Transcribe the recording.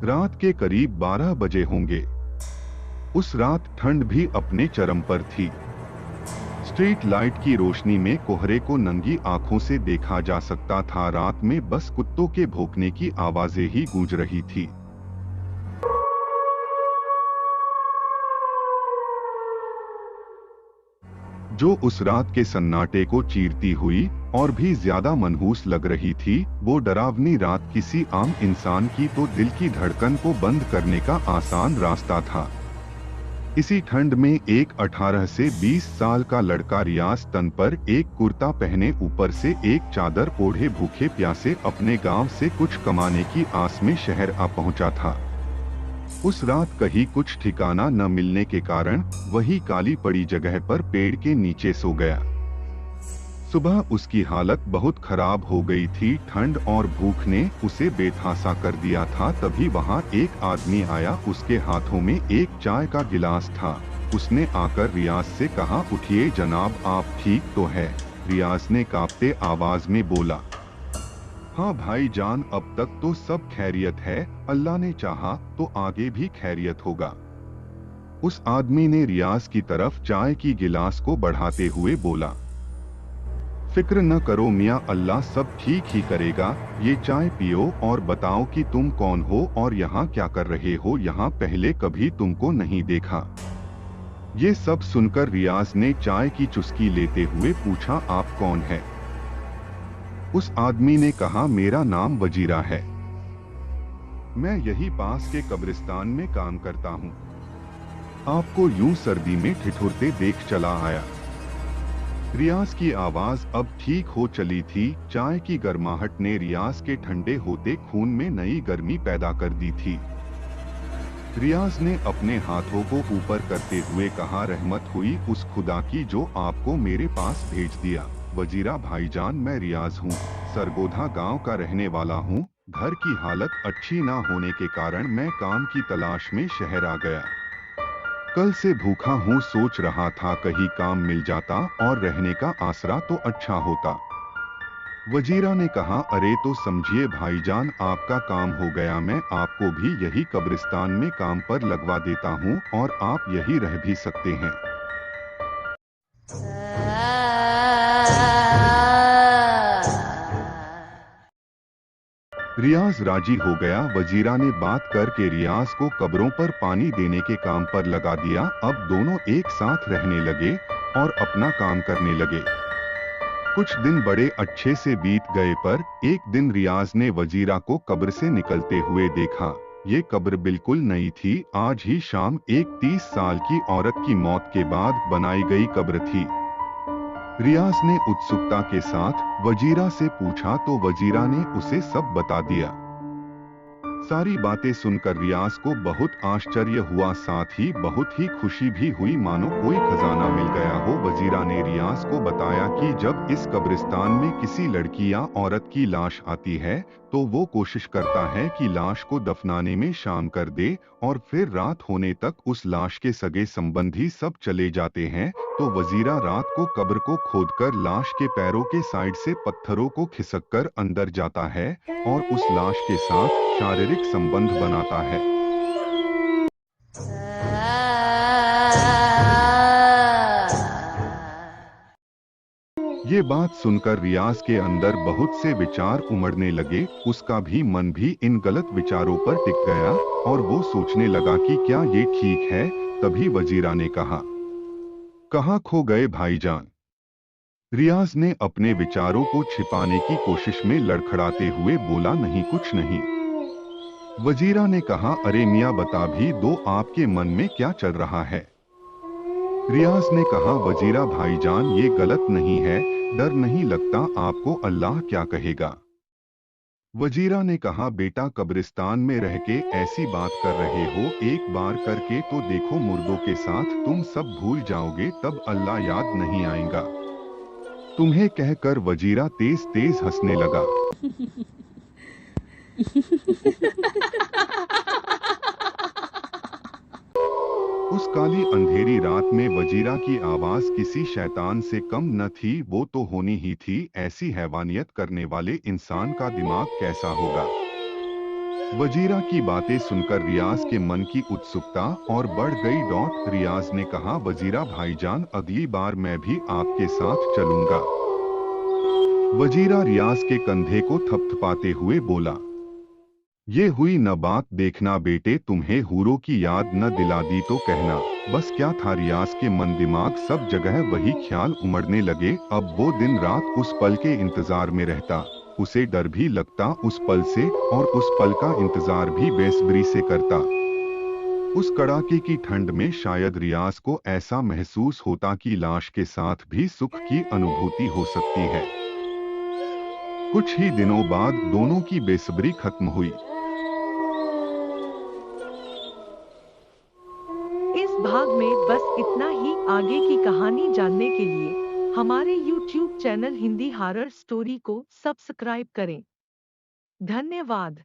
रात के करीब 12 बजे होंगे। उस रात ठंड भी अपने चरम पर थी। स्ट्रीट लाइट की रोशनी में कोहरे को नंगी आंखों से देखा जा सकता था। रात में बस कुत्तों के भौंकने की आवाजें ही गूंज रही थी। जो उस रात के सन्नाटे को चीरती हुई और भी ज्यादा मनहूस लग रही थी, वो डरावनी रात किसी आम इंसान की तो दिल की धड़कन को बंद करने का आसान रास्ता था। इसी ठंड में एक 18 से 20 साल का लड़का रियाज तन पर एक कुर्ता पहने ऊपर से एक चादर ओढ़े भूखे प्यासे अपने गांव से कुछ कमाने की आस में शहर आ पहुंचा था। उस रात कहीं कुछ ठिकाना न मिलने के कारण वही काली पड़ी जगह पर पेड़ के नीचे सो गया। सुबह उसकी हालत बहुत खराब हो गई थी। ठंड और भूख ने उसे बेतहासा कर दिया था। तभी वहां एक आदमी आया। उसके हाथों में एक चाय का गिलास था। उसने आकर रियाज से कहा, उठिए जनाब, आप ठीक तो है? रियाज ने कांपते आवाज में बोला, हाँ भाईजान, अब तक तो सब खैरियत है। अल्लाह ने चाहा तो आगे भी खैरियत होगा। उस आदमी ने रियाज की तरफ चाय की गिलास को बढ़ाते हुए बोला, फिक्र न करो मियाँ, अल्लाह सब ठीक ही करेगा। ये चाय पियो और बताओ कि तुम कौन हो और यहाँ क्या कर रहे हो? यहाँ पहले कभी तुमको नहीं देखा। ये सब सुनकर रियाज ने चाय की चुस्की लेते हुए पूछा, आप कौन है? उस आदमी ने कहा, मेरा नाम वजीरा है। मैं यही पास के कब्रिस्तान में काम करता हूँ। आपको यूं सर्दी में ठिठुरते देख चला आया। रियाज की आवाज अब ठीक हो चली थी। चाय की गर्माहट ने रियाज के ठंडे होते खून में नई गर्मी पैदा कर दी थी। रियाज ने अपने हाथों को ऊपर करते हुए कहा, रहमत हुई उस खुदा की जो आपको मेरे पास भेज दिया। वजीरा भाईजान, मैं रियाज हूँ, सरगोधा गांव का रहने वाला हूँ। घर की हालत अच्छी ना होने के कारण मैं काम की तलाश में शहर आ गया। कल से भूखा हूँ, सोच रहा था कहीं काम मिल जाता और रहने का आसरा तो अच्छा होता। वजीरा ने कहा, अरे तो समझिए भाईजान, आपका काम हो गया। मैं आपको भी यही कब्रिस्तान में काम पर लगवा देता हूँ और आप यही रह भी सकते हैं। रियाज राजी हो गया। वजीरा ने बात करके रियाज को कब्रों पर पानी देने के काम पर लगा दिया। अब दोनों एक साथ रहने लगे और अपना काम करने लगे। कुछ दिन बड़े अच्छे से बीत गए, पर एक दिन रियाज ने वजीरा को कब्र से निकलते हुए देखा। ये कब्र बिल्कुल नई थी। आज ही शाम एक 30 साल की औरत की मौत के बाद बनाई गई कब्र थी। रियाज ने उत्सुकता के साथ वजीरा से पूछा तो वजीरा ने उसे सब बता दिया। सारी बातें सुनकर रियाज को बहुत आश्चर्य हुआ, साथ ही बहुत ही खुशी भी हुई, मानो कोई खजाना मिल गया हो। वजीरा ने रियाज को बताया कि जब इस कब्रिस्तान में किसी लड़की या औरत की लाश आती है तो वो कोशिश करता है कि लाश को दफनाने में शाम कर दे और फिर रात होने तक उस लाश के सगे संबंधी सब चले जाते हैं। तो वजीरा रात को कब्र को खोदकर लाश के पैरों के साइड से पत्थरों को खिसककर अंदर जाता है और उस लाश के साथ शारीरिक संबंध बनाता है। ये बात सुनकर रियाज के अंदर बहुत से विचार उमड़ने लगे। उसका भी मन भी इन गलत विचारों पर टिक गया और वो सोचने लगा कि क्या ये ठीक है। तभी वजीरा ने कहा, कहाँ खो गए भाईजान? रियाज ने अपने विचारों को छिपाने की कोशिश में लड़खड़ाते हुए बोला, नहीं कुछ नहीं। वजीरा ने कहा, अरे मियाँ बता भी दो, आपके मन में क्या चल रहा है? रियाज ने कहा, वजीरा भाईजान, ये गलत नहीं है, डर नहीं लगता आपको? अल्लाह क्या कहेगा? वजीरा ने कहा, बेटा कब्रिस्तान में रह के ऐसी बात कर रहे हो, एक बार करके तो देखो, मुर्दों के साथ तुम सब भूल जाओगे, तब अल्लाह याद नहीं आएगा तुम्हें। कहकर वजीरा तेज तेज हंसने लगा। उस काली अंधेरी रात में वजीरा की आवाज किसी शैतान से कम न थी। वो तो होनी ही थी। ऐसी हैवानियत करने वाले इंसान का दिमाग कैसा होगा? वजीरा की बातें सुनकर रियाज के मन की उत्सुकता और बढ़ गई। रियाज ने कहा, वजीरा भाईजान, अगली बार मैं भी आपके साथ चलूंगा। वजीरा रियाज के कंधे को थपथपाते हुए बोला, ये हुई न बात। देखना बेटे, तुम्हें हूरों की याद न दिला दी तो कहना। बस क्या था, रियाज के मन दिमाग सब जगह वही ख्याल उमड़ने लगे। अब वो दिन रात उस पल के इंतजार में रहता। उसे डर भी लगता उस पल से, और उस पल का इंतजार भी बेसब्री से करता। उस कड़ाके की ठंड में शायद रियाज को ऐसा महसूस होता कि लाश के साथ भी सुख की अनुभूति हो सकती है। कुछ ही दिनों बाद दोनों की बेसब्री खत्म हुई। इस भाग में बस इतना ही। आगे की कहानी जानने के लिए हमारे YouTube channel Hindi horror story को सब्सक्राइब करें। धन्यवाद।